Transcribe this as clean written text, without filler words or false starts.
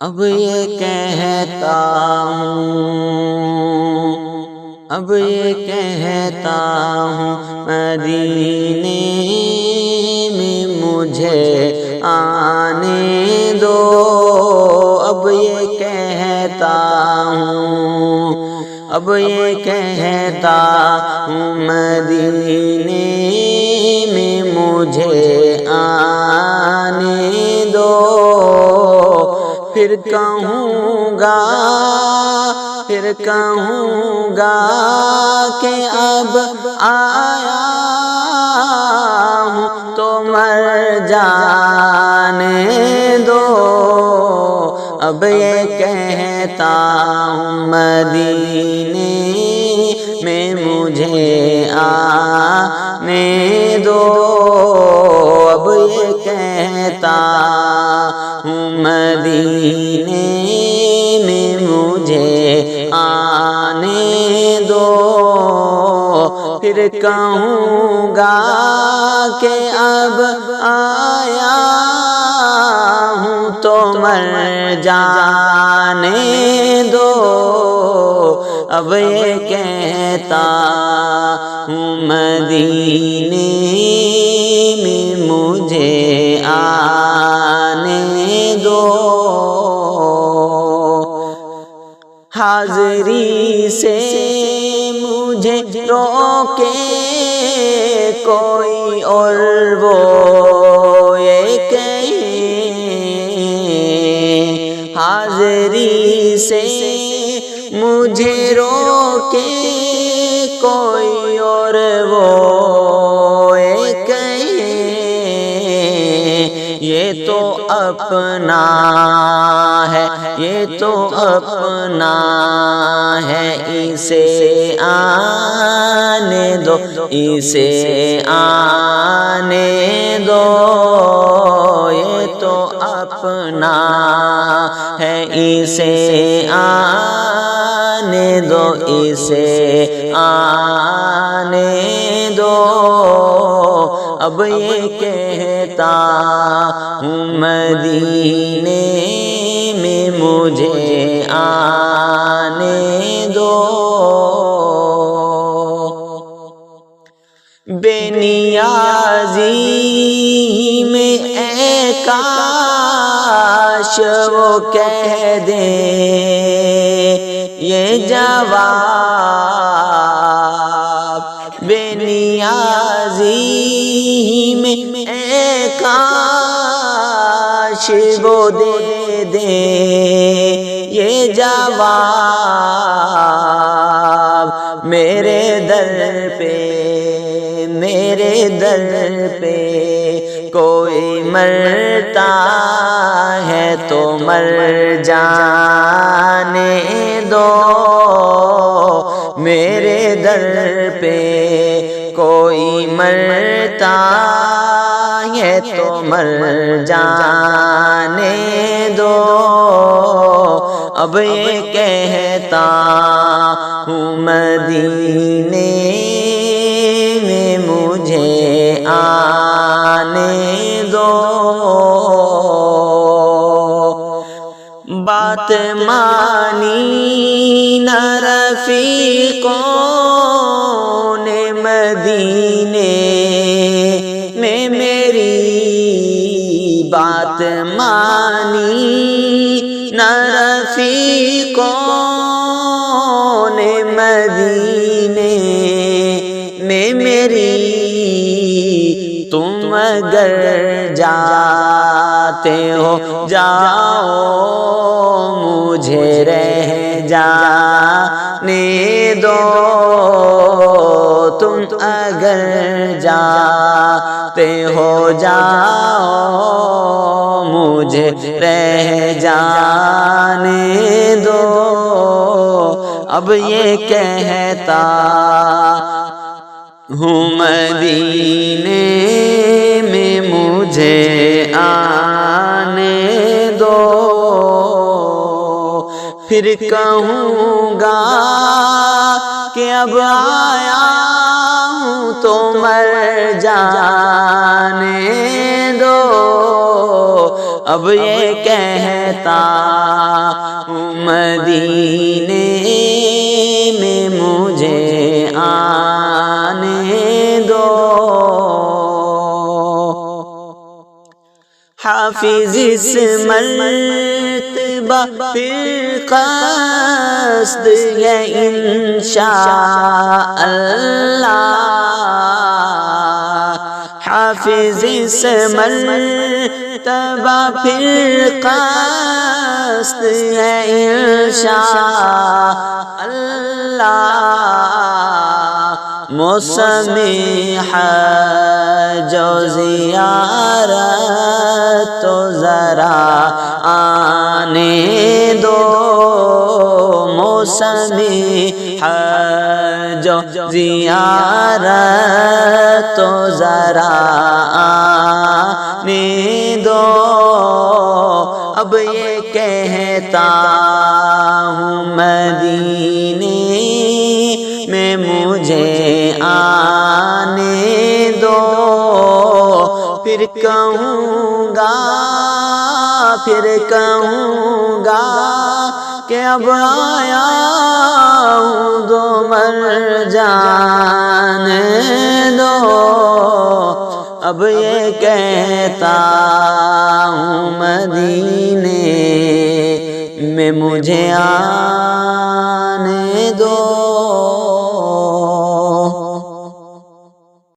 اب یہ کہتا ہوں، اب یہ کہتا ہوں مدینے میں مجھے آنے دو، اب یہ کہتا ہوں، اب یہ کہتا ہوں مدینے میں مجھے آنے دو، پھر کہوں گا کہ اب آیا ہوں تو مر جانے دو، اب یہ کہتا ہوں مدینے میں مجھے آنے دو، اب یہ کہتا ہوں مدینے میں مجھے آنے دو، پھر کہوں گا کہ اب آیا ہوں تو مر جانے دو، اب یہ کہتا ہوں مدینے میں مجھے آنے دو، حاضری سے مجھے روکے کوئی اور وہ یہ کہیں، حاضری سے مجھے روکے کوئی اور وہ یہ کہیں، یہ تو اپنا ہے، یہ تو اپنا ہے، اسے آنے دو، اسے آنے دو، یہ تو اپنا ہے، اسے آنے دو، اسے آنے دو، اب یہ کہتا ہوں مدینے میں مجھے آنے دو، بے نیازی میں اے کاش وہ کہہ دے یہ جواب، بے نیازی میں اے کاش وہ دے دے یہ جواب، میرے در پہ کوئی مرتا ہے تو مر جانے دو، میرے در پہ کوئی مرتا ہے تو مر جانے دو، اب یہ کہتا ہوں مدینے میں مجھے آنے دو، بات مانی نہ رفیقوں نے مدینے میں میری، بات مانی نہ رفیقوں نے مدینے میں میری، تم اگر جاتے ہو جاؤ مجھے رہ جانے دو، تم اگر جاتے ہو جاؤ مجھے رہ جانے دو، اب یہ کہتا ہوں مدینے میں مجھے آنے دو، پھر کہوں گا کہ اب آیا ہوں تو مر جانے دو، اب یہ کہتا مدینے میں مجھے آنے دو۔ حافظ اس مرتبہ پھر قصد ہے انشاءاللہ، حافظ اس مرتبہ پھر قصد ہے انشاءاللہ، موسم حج و زیارت تو ذرا آنے دو، موسم حج و زیارت تو ذرا آنے دو۔ اب یہ کہتا ہوں مدینے میں مجھے آنے دو، پھر کہوں گا کہ اب آیا ہوں دو مر جانے دو۔ اب یہ کہتا ہوں مدینے میں مجھے آنے دو۔